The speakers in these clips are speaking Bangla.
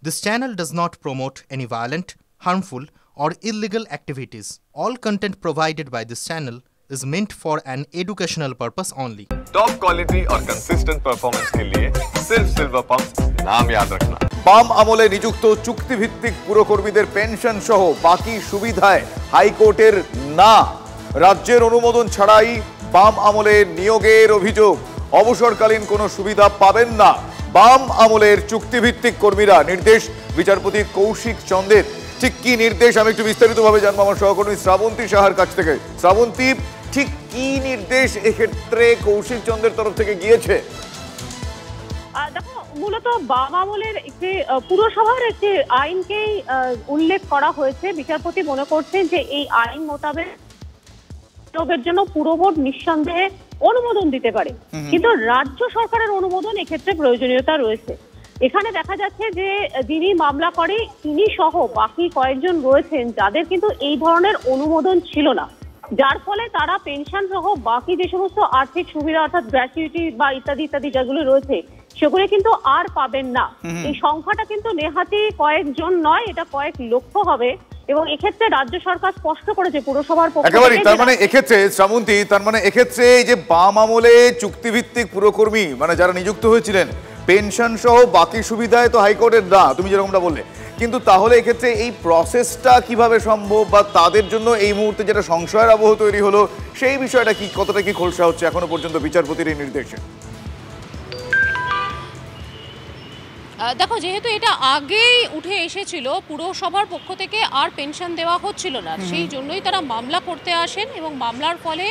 This channel does not promote any violent, harmful, or illegal activities. All content provided by this channel is meant for an educational purpose only. Top quality और कंसिस्टेंट परफॉर्मेंस के लिए सिर्फ सिल्वर पंप नाम याद रखना। বাম আমলে নিযুক্ত চুক্তিভিত্তিক পুরকর্মীদের পেনশন সহ বাকি সুবিধায় হাইকোর্টের না, রাজ্যের অনুমোদন ছাড়াই বাম আমলে নিয়োগের অভিযোগ, অবসরকালীন কোনো সুবিধা পাবেন না বাম আমলের চুক্তিভিত্তিক কর্মীরা। নির্দেশ বিচারপতি কৌশিক চন্দ্রের। ঠিক কি নির্দেশ আমি একটু বিস্তারিতভাবে জানবো আমার সহকর্মী শ্রাবন্তী সাহার কাছ থেকে। শ্রাবন্তী, ঠিক কি নির্দেশ এক্ষেত্রে কৌশিক চন্দ্রের তরফ থেকে গিয়েছে? দেখো, মূলত বাম আমলের একটি পুরসভার একটি আইনকেই উল্লেখ করা হয়েছে। বিচারপতি মনে করছেন যে এই আইন মোতাবেক নিয়োগের জন্য পুরো বোর্ড নিঃসন্দেহে অনুমোদন দিতে পারে, কিন্তু রাজ্য সরকারের অনুমোদন এক্ষেত্রে প্রয়োজনীয়তা রয়েছে। এখানে দেখা যাচ্ছে যে যিনি মামলা করে তিনি সহ বাকি কয়েকজন রয়েছেন যাদের কিন্তু এই ধরনের অনুমোদন ছিল না, যার ফলে তারা পেনশন সহ বাকি যে সমস্ত আর্থিক সুবিধা অর্থাৎ গ্র্যাচুইটি বা ইত্যাদি ইত্যাদি যেগুলো রয়েছে সেগুলো কিন্তু আর পাবেন না। এই সংখ্যাটা কিন্তু নেহাতি কয়েকজন নয়, এটা কয়েক লক্ষ হবে এবং এক্ষেত্রে রাজ্য সরকার স্পষ্ট করেছে পুরসভার পক্ষ থেকে। তার মানে এক্ষেত্রে শ্রাবন্তী, তার মানে এক্ষেত্রে এই যে বাম আমলে চুক্তিভিত্তিক পুরকর্মী মানে যারা নিযুক্ত হয়েছিলেন পেনশন সহ বাকি সুবিধায় তো হাইকোর্টের না, তুমি যেরকমটা বললে, কিন্তু তাহলে এক্ষেত্রে এই প্রসেসটা কিভাবে সম্ভব বা তাদের জন্য এই মুহূর্তে যেটা সংশয়ের আবহ তৈরি হলো সেই বিষয়টা কি, কতটা কি খোলসা হচ্ছে এখনো পর্যন্ত বিচারপতির এই নির্দেশে? দেখো, যেহেতু এটা আগেই উঠে এসেছিল পুরসভার পক্ষ থেকে আর পেনশন দেওয়া হচ্ছিল না, সেই জন্যই তারা মামলা করতে আসেন এবং মামলার ফলে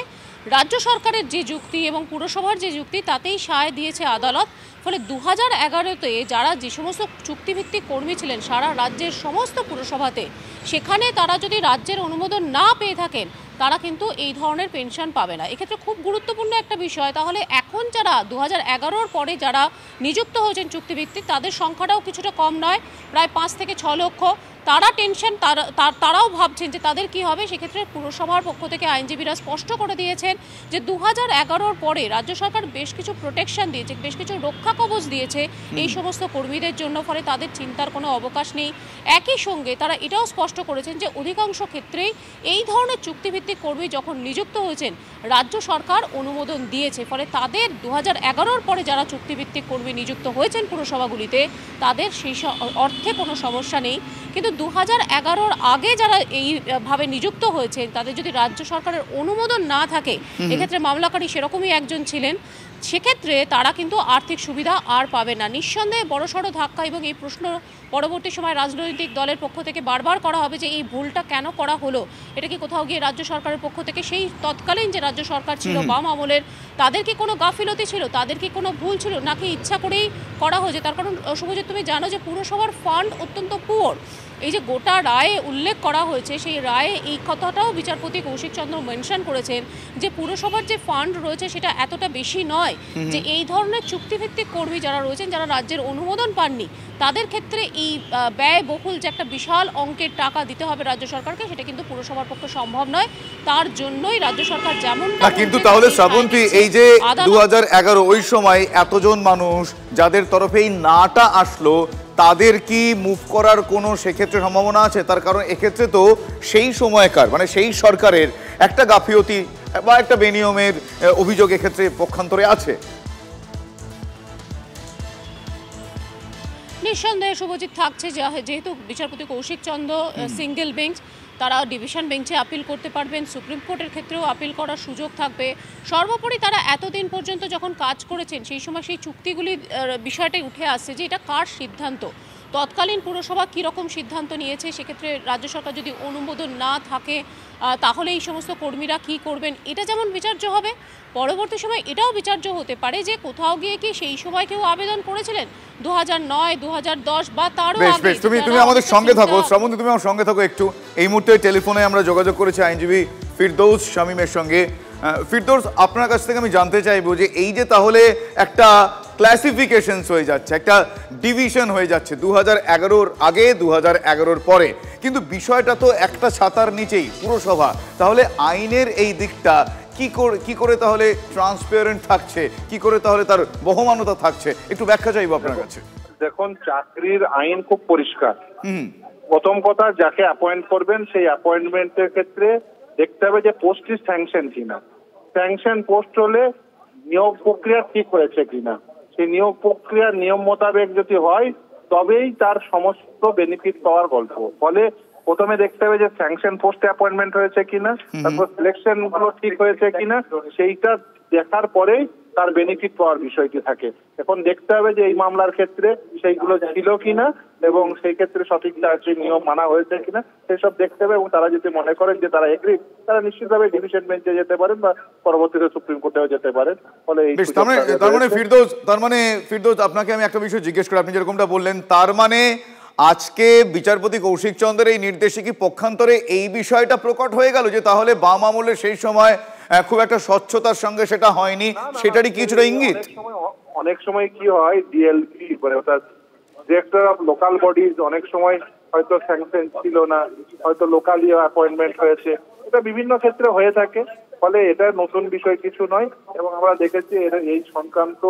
রাজ্য সরকারের যে যুক্তি এবং পুরসভার যে যুক্তি তাতেই সায় দিয়েছে আদালত। ফলে 2011-তে যারা যে সমস্ত চুক্তিভিত্তিক কর্মী ছিলেন সারা রাজ্যের সমস্ত পুরসভাতে, সেখানে তারা যদি রাজ্যের অনুমোদন না পেয়ে থাকেন তারা কিন্তু এই ধরনের পেনশন পাবে না। এক্ষেত্রে খুব গুরুত্বপূর্ণ একটা বিষয়, তাহলে এখন যারা 2011-র পরে যারা নিযুক্ত হয়েছেন চুক্তিভিত্তিক তাদের সংখ্যাটাও কিছুটা কম নয়, প্রায় 5 থেকে 6 লক্ষ। তারা টেনশন, তারাও ভাবছেন যে তাদের কি হবে। সেক্ষেত্রে পুরসভার পক্ষ থেকে আইনজীবীরা স্পষ্ট করে দিয়েছেন যে 2011-র পরে রাজ্য সরকার বেশ কিছু প্রোটেকশন দিয়েছে, বেশ কিছু রক্ষা কবচ দিয়েছে এই সমস্ত কর্মীদের জন্য, ফলে তাদের চিন্তার কোনো অবকাশ নেই। একই সঙ্গে তারা এটাও স্পষ্ট করেছেন যে অধিকাংশ ক্ষেত্রেই এই ধরনের চুক্তিভিত্তিক কর্মী যখন নিযুক্ত হয়েছেন রাজ্য সরকার অনুমোদন দিয়েছে, ফলে তাদের 2011-র পরে যারা চুক্তিভিত্তিক কর্মী নিযুক্ত হয়েছেন পুরসভাগুলিতে তাদের সেই অর্থে কোনো সমস্যা নেই। কিন্তু 2011-র আগে যারা এইভাবে নিযুক্ত হয়েছেন তাদের যদি রাজ্য সরকারের অনুমোদন না থাকে, এক্ষেত্রে মামলাকারী সেরকমই একজন ছিলেন, সেক্ষেত্রে তারা কিন্তু আর্থিক সুবিধা আর পাবে না। নিঃসন্দেহে বড়সড় ধাক্কা এবং এই প্রশ্ন পরবর্তী সময় রাজনৈতিক দলের পক্ষ থেকে বারবার করা হবে যে এই ভুলটা কেন করা হলো, এটা কি কোথাও গিয়ে রাজ্য সরকারের পক্ষ থেকে সেই তৎকালীন যে রাজ্য সরকার ছিল বাম আমলের তাদের কি কোনো গাফিলতি ছিল, তাদের কি কোনো ভুল ছিল, নাকি ইচ্ছা করেই করা হয়েছে? তার কারণ শুভজিৎ, তুমি জানো যে পুরসভার ফান্ড অত্যন্ত পুয়ার। এই যে গোটা রায়ে উল্লেখ করা হয়েছে সেই রায়ে এই কথাটাও বিচারপতি কৌশিক চন্দ্র মেনশন করেছেন যে পুরসভার যে ফান্ড রয়েছে সেটা এতটা বেশি নয় যে এই ধরনের চুক্তিভিত্তিক কর্মী যারা রয়েছেন যারা রাজ্যের অনুমোদন পাননি তাদের ক্ষেত্রে এই ব্যয়বহুল যে একটা বিশাল অঙ্কের টাকা দিতে হবে রাজ্য সরকারকে, সেটা কিন্তু পুরসভার পক্ষে সম্ভব নয়। তার জন্যই রাজ্য সরকার যেমন কিন্তু তাহলে শ্রাবন্তী, এই যে 2011 ওই সময় এতজন মানুষ যাদের তরফে এই নাটা আসলো তাদের কি মুভ করার কোনো সেক্ষেত্রে সম্ভাবনা আছে? তার কারণ এক্ষেত্রে তো সেই সময়কার মানে সেই সরকারের একটা গাফিলতি বা একটা বেনিয়মের অভিযোগ এক্ষেত্রে পক্ষান্তরে আছে। নিঃসন্দেহে শুভজিৎ থাকছে, যেহেতু বিচারপতি কৌশিক চন্দ্র সিঙ্গেল বেঞ্চ, তারা ডিভিশন বেঞ্চে আপিল করতে পারবেন, সুপ্রিম কোর্টের ক্ষেত্রেও আপিল করার সুযোগ থাকবে। সর্বোপরি তারা এতদিন পর্যন্ত যখন কাজ করেছেন সেই সময় সেই চুক্তিগুলির বিষয়টাই উঠে আসছে যে এটা কার সিদ্ধান্ত, তৎকালীন পুরসভা কীরকম সিদ্ধান্ত নিয়েছে। সেক্ষেত্রে রাজ্য সরকার যদি অনুমোদন না থাকে তাহলে এই সমস্ত কর্মীরা কি করবেন, এটা যেমন বিচার্য হবে, পরবর্তী সময় এটাও বিচার্য হতে পারে যে কোথাও গিয়ে কি সেই সময় কেউ আবেদন করেছিলেন 2009, 2010 বা তারও আগে। তুমি আমাদের সঙ্গে থাকো শ্রাবন্তী, তুমি আমার সঙ্গে থাকো একটু। এই মুহূর্তে টেলিফোনে আমরা যোগাযোগ করেছি আইনজীবী ফিরদৌস শামীমের সঙ্গে। ফিরদৌস, আপনার কাছ থেকে আমি জানতে চাইবো যে এই যে তাহলে একটা ক্লাসিফিকেশনস হয়ে যাচ্ছে, একটা ডিভিশন হয়ে যাচ্ছে 2011-র আগে 2011-র পরে, কিন্তু বিষয়টা তো একটা ছাতার নিচেই পুরসভা, তাহলে আইনের এই দিকটা কি করে তাহলে ট্রান্সপারেন্ট থাকছে, কি করে তাহলে তার বহমানতা থাকছে, একটু ব্যাখ্যা চাইবো আপনার কাছে। দেখুন, চাকরির আইন খুব পরিষ্কার। প্রথম কথা, যাকে অ্যাপয়েন্ট করবেন সেই অ্যাপয়েন্টমেন্টের ক্ষেত্রে দেখতে হবে যে পোস্টটি স্যাংশন কিনা। স্যাংশন পোস্ট হলে নিয়োগ প্রক্রিয়া ঠিক হয়েছে কিনা, সেই নিয়োগ প্রক্রিয়ার নিয়ম মোতাবেক যদি হয় তবেই তার সমস্ত বেনিফিট পাওয়ার গল্প। ফলে প্রথমে দেখতে হবে যে স্যাংশন পোস্টে অ্যাপয়েন্টমেন্ট হয়েছে কিনা, তারপর সিলেকশন গুলো ঠিক হয়েছে কিনা, সেইটা দেখার পরেই তার বেনিফিট পাওয়ার বিষয়টি থাকে। এখন দেখতে হবে যে এই মামলার ক্ষেত্রে সেইগুলো ছিল কিনা এবং সেই ক্ষেত্রে সঠিক নিয়ম মানা হয়েছে কিনা সেসব দেখতে হবে। এবং তারা যদি মনে করেন যে তারা এগ্রি, তারা নিশ্চিতভাবে ডিভিশন বেঞ্চে যেতে পারেন বা পরবর্তীতে সুপ্রিম কোর্টেও যেতে পারেন। ফলে তার মানে ফিরদৌস, আপনাকে আমি একটা বিষয় জিজ্ঞেস করি। আপনি যেরকমটা বললেন, তার মানে আজকে বিচারপতি কৌশিক চন্দ্রের এই নির্দেশে কি পক্ষান্তরে এই বিষয়টা প্রকট হয়ে গেল যে তাহলে বাম আমলের সেই সময় খুব একটা স্বচ্ছতার সঙ্গে সেটা হয়নি, সেটারই কিছুটা ইঙ্গিত? অনেক সময় কি হয়, ডিএলপি মানে অর্থাৎ ডিরেক্টর অফ লোকাল বডিজ অনেক সময় হয়তো স্যাংশন ছিল না, হয়তো লোকালি অ্যাপয়েন্টমেন্ট হয়েছে, এটা বিভিন্ন ক্ষেত্রে হয়ে থাকে। ফলে এটা নতুন বিষয় কিছু নয় এবং আমরা দেখেছি এই সংক্রান্ত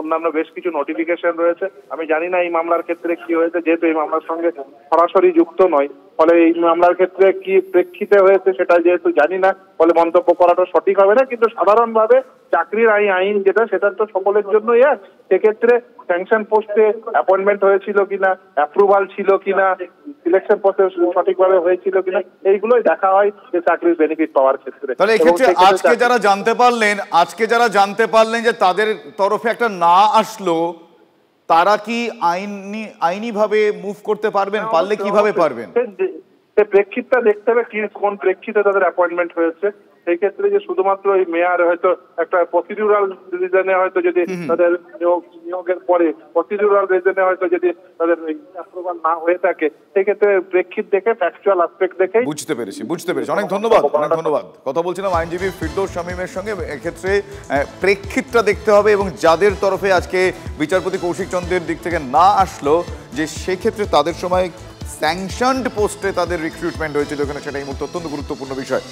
অন্যান্য বেশ কিছু নোটিফিকেশন রয়েছে। আমি জানি না এই মামলার ক্ষেত্রে কি হয়েছে, যেহেতু এই মামলার সঙ্গে সরাসরি যুক্ত নয়, ফলে এই মামলার ক্ষেত্রে কি প্রেক্ষিতে হয়েছে সেটা যেহেতু জানি না, ফলে মন্তব্য করাটা সঠিক হবে না। কিন্তু সাধারণভাবে চাকরির আইন যেটা, সেটা তো সকলের জন্যই এক। সেক্ষেত্রে স্যাংশন পোস্টে অ্যাপয়েন্টমেন্ট হয়েছিল কিনা, অ্যাপ্রুভাল ছিল কিনা, সিলেকশন প্রসেস সঠিকভাবে হয়েছিল কিনা, এইগুলোই দেখা হয় যে চাকরির বেনিফিট পাওয়ার ক্ষেত্রে। তাহলে এক্ষেত্রে আজকে যারা জানতে পারলেন যে তাদের তরফে একটা না আসলো, তারা কি আইনিভাবে মুভ করতে পারবেন? পারলে কিভাবে পারবেন? প্রেক্ষিতটা দেখতে হবে কোন প্রেক্ষিতে তাদের অ্যাপয়েন্টমেন্ট হয়েছে। সেই ক্ষেত্রে যে শুধুমাত্র এই মেয়ার হয়তো একটা প্রসিডিউরাল রিজনে হয়তো যদি তাদের নিয়োগের পরে প্রসিডিউরাল রিজনে হয়তো যদি তাদের অ্যাপ্রুভাল না হয়ে থাকে, সেই ক্ষেত্রে প্রেক্ষিত দেখে ফ্যাকচুয়াল অ্যাসপেক্ট দেখে বুঝতে পেরেছি। অনেক ধন্যবাদ। কথা বলছিলাম আইনজীবী ফিরদৌস শামীমের সঙ্গে। এক্ষেত্রে প্রেক্ষিতটা দেখতে হবে এবং যাদের তরফে আজকে বিচারপতি কৌশিক চন্দ্রের দিক থেকে না আসলো, যে সেক্ষেত্রে তাদের সময় স্যাংশনড পোস্টে তাদের রিক্রুটমেন্ট হয়েছিল এখানে, সেটা এই মুহূর্তে অত্যন্ত গুরুত্বপূর্ণ বিষয়।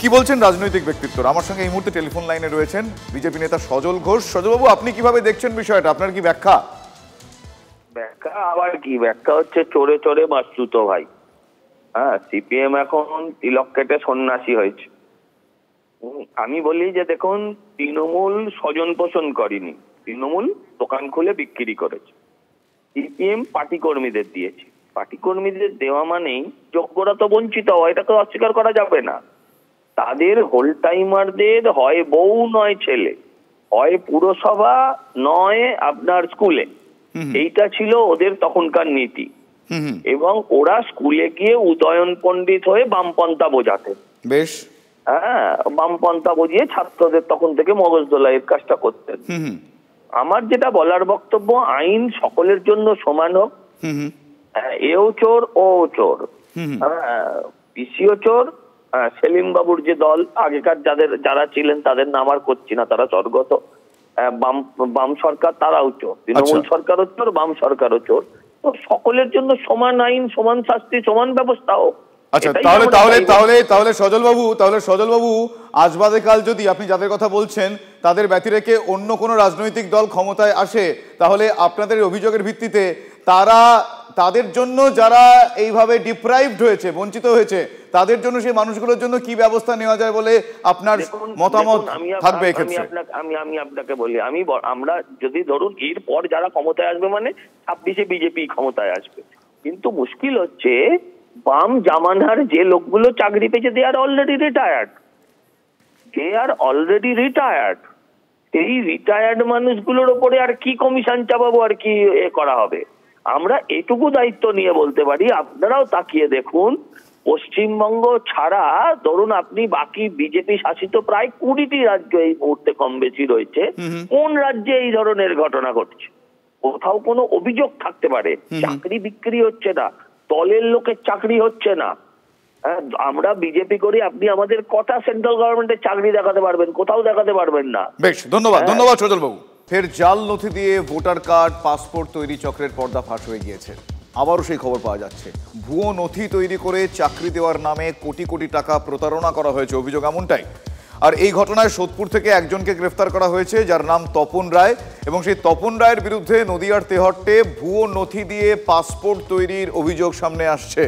কি বলছেন রাজনৈতিক ব্যক্তিত্বরা? আমার সঙ্গে এই মুহূর্তে টেলিফোন লাইনে রয়েছেন বিজেপি নেতা সজল ঘোষ। সজলবাবু, আপনি কিভাবে দেখছেন বিষয়টা? আপনার কি ব্যাখ্যা? আবার কি ব্যাখ্যা হচ্ছে, চোরে চোরে বাস্তুত ভাই। হ্যাঁ, সিপিএম এখন তিলক কেটে সন্ন্যাসী হয়েছে। আমি বলি যে দেখুন, তৃণমূল স্বজন পোষণ করেনি, তৃণমূল দোকান খুলে বিক্রি করেছে। সিপিএম পার্টি কর্মীদের দিয়েছে। পার্টি কর্মীদের দেওয়া মানেই যোগ্যরা তো বঞ্চিত হয়, এটাকে অস্বীকার করা যাবে না। তাদের হোল টাইমারদের হয় বউ নয় ছেলে, হয় পুরসভা নয় আপনার স্কুলে, এইটা ছিল ওদের তখনকার নীতি। এবং ওরা স্কুলে গিয়ে উদয়ন পণ্ডিত হয়ে বামপন্থা বোঝাতে, বেশ বামপন্থা বুঝিয়ে ছাত্রদের তখন থেকে মগজ দোলাইয়ের কাজটা করতেন। আমার যেটা বলার বক্তব্য, আইন সকলের জন্য সমান হোক। এও চোর ও চোর, পিসিও চোর। সেলিম বাবুর যে দল আগেকার যারা ছিলেন তাদের নাম আর করছি না, তারা স্বর্গত। বাম সরকার তারাও চোর, তৃণমূল সরকারও চোর, বাম সরকারও চোর। তো সকলের জন্য সমান আইন, সমান শাস্তি, সমান ব্যবস্থা হোক। আচ্ছা, তাহলে সজল বাবু আজ বাদে কাল যদি আপনি যাদের কথা বলছেন তাদের ব্যতি রেখে অন্য কোনো রাজনৈতিক দল ক্ষমতায় আসে, তাহলে আপনাদের অভিযোগের ভিত্তিতে তাদের জন্য যারা এইভাবে ডিপ্রাইভড হয়েছে, বঞ্চিত হয়েছে, তাদের জন্য সেই মানুষগুলোর জন্য কি ব্যবস্থা নেওয়া যায় বলে আপনার মতামত থাকবে এক্ষেত্রে? আমি আপনাকে বলি, আমরা যদি ধরুন এরপর যারা ক্ষমতায় আসবে, মানে 26-এ বিজেপি ক্ষমতায় আসবে, কিন্তু মুশকিল হচ্ছে বাম জামানার যে লোকগুলো চাকরি পেয়েছে, দে আর অলরেডি রিটায়ার্ড। এই রিটায়ার্ড মানুষগুলোর উপরে আর কি কমিশন চাপাবো, আর কি করা হবে? আমরা এটুকু দায়িত্ব নিয়ে বলতে পারি, আপনারাও তাকিয়ে দেখুন, পশ্চিমবঙ্গ ছাড়া ধরুন আপনি বাকি বিজেপি শাসিত প্রায় 20টি রাজ্য এই মুহূর্তে কম বেশি রয়েছে, কোন রাজ্যে এই ধরনের ঘটনা ঘটছে? কোথাও কোনো অভিযোগ থাকতে পারে। চাকরি বিক্রি হচ্ছে না, দলের লোকের চাকরি হচ্ছে না। আমরা বিজেপি করি, আপনি আমাদের কটা সেন্ট্রাল গভর্নমেন্টের চাকরি দেখাতে পারবেন? কোথাও দেখাতে পারবেন না। বেশ, ধন্যবাদ সজল বাবু। ফের জাল নথি দিয়ে ভোটার কার্ড, পাসপোর্ট তৈরি চক্রের পর্দা ফাঁস হয়ে গিয়েছে। আবারও সেই খবর পাওয়া যাচ্ছে, ভুয়ো নথি তৈরি করে চাকরি দেওয়ার নামে কোটি কোটি টাকা প্রতারণা করা হয়েছে, অভিযোগ এমনটাই। আর এই ঘটনায় সোদপুর থেকে একজনকে গ্রেফতার করা হয়েছে, যার নাম তপন রায়, এবং সেই তপন রায়ের বিরুদ্ধে নদিয়ার তেহট্টে ভুয়ো নথি দিয়ে পাসপোর্ট তৈরির অভিযোগ সামনে আসছে।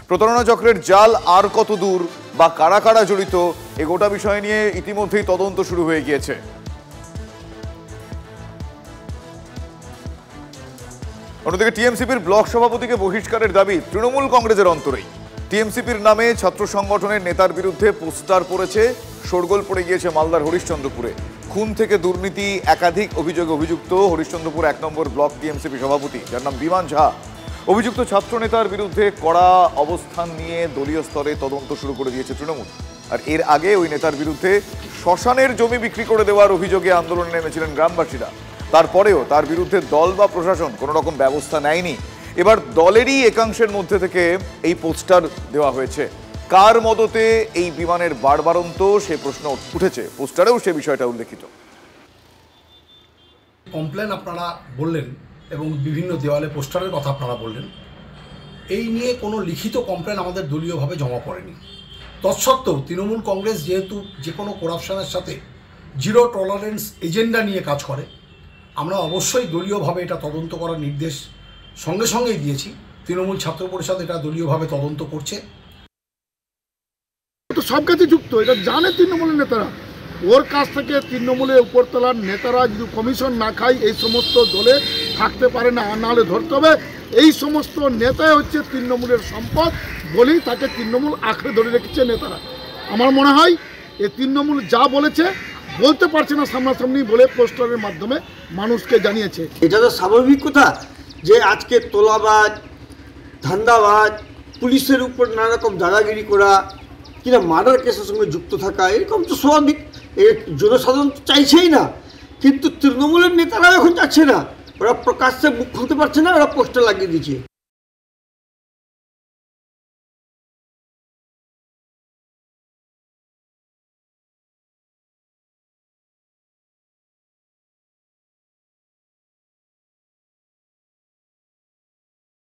প্রতারণা চক্রের জাল আর কত দূর বা কারা কারা জড়িত, এ গোটা বিষয় নিয়ে ইতিমধ্যেই তদন্ত শুরু হয়ে গিয়েছে। অন্যদিকে টিএমসিপির ব্লক সভাপতিকে বহিষ্কারের দাবি তৃণমূল কংগ্রেসের অন্তরেই। টিএমসিপির নামে ছাত্র সংগঠনের নেতার বিরুদ্ধে পোস্টার পড়েছে, শোরগোল পড়ে গিয়েছে মালদার হরিশ্চন্দ্রপুরে। খুন থেকে দুর্নীতি একাধিক অভিযোগে অভিযুক্ত হরিশ্চন্দ্রপুর 1 নম্বর ব্লক টিএমসিপি সভাপতি, যার নাম বিমান ঝা। অভিযুক্ত ছাত্র নেতার বিরুদ্ধে কড়া অবস্থান নিয়ে দলীয় স্তরে তদন্ত শুরু করে দিয়েছে তৃণমূল। আর এর আগে ওই নেতার বিরুদ্ধে শ্মশানের জমি বিক্রি করে দেওয়ার অভিযোগে আন্দোলনে নেমেছিলেন গ্রামবাসীরা। তারপরেও তার বিরুদ্ধে দল বা প্রশাসন কোনো রকম ব্যবস্থা নেয়নি। এবার দলেরই একাংশের মধ্যে থেকে এই পোস্টার দেওয়া হয়েছে। কার মদতে এই বিমানের বাড়বাড়ন্ত, সে প্রশ্ন উঠেছে। পোস্টারেও সে বিষয়টা উল্লেখিত। কমপ্লেন আপনারা বললেন এবং বিভিন্ন দেওয়ালে পোস্টারের কথা আপনারা বললেন, এই নিয়ে কোনো লিখিত কমপ্লেন আমাদের দলীয়ভাবে জমা পড়েনি। তৎসত্ত্বেও তৃণমূল কংগ্রেস যেহেতু যে কোনো করাপশনের সাথে জিরো টলারেন্স এজেন্ডা নিয়ে কাজ করে, আমরা অবশ্যই দলীয়ভাবে এটা তদন্ত করার নির্দেশ সঙ্গে সঙ্গেই দিয়েছি। তৃণমূল ছাত্র পরিষদ এটা দলীয়ভাবে তদন্ত করছে। তো সব কাছে যুক্ত, এটা জানে তৃণমূলের নেতারা। ওর কাছ থেকে তৃণমূলের উপরতলার নেতারা যদি কমিশন না খায় এই সমস্ত দলে থাকতে পারে না, নাহলে ধরতে হবে এই সমস্ত নেতাই হচ্ছে তৃণমূলের সম্পদ বলেই তাকে তৃণমূল আঁকড়ে ধরে রেখেছে নেতারা। আমার মনে হয় এই তৃণমূল যা বলেছে বলতে পারছে না সামনাসামনি বলে পোস্টারের মাধ্যমে মানুষকে জানিয়েছে। এটা তো স্বাভাবিক কথা যে আজকে তোলাবাজ, ধান্দাবাজ, পুলিশের উপর নানা রকম দাদাগিরি করা, কিনা মার্ডার কেসের সঙ্গে যুক্ত থাকা, এরকম তো স্বাভাবিক। জনসাধারণ তো চাইছেই না, কিন্তু তৃণমূলের নেতারাও এখন যাচ্ছে না। ওরা প্রকাশ্যে মুখ খুলতে পারছে না, ওরা পোস্টার লাগিয়ে দিচ্ছে।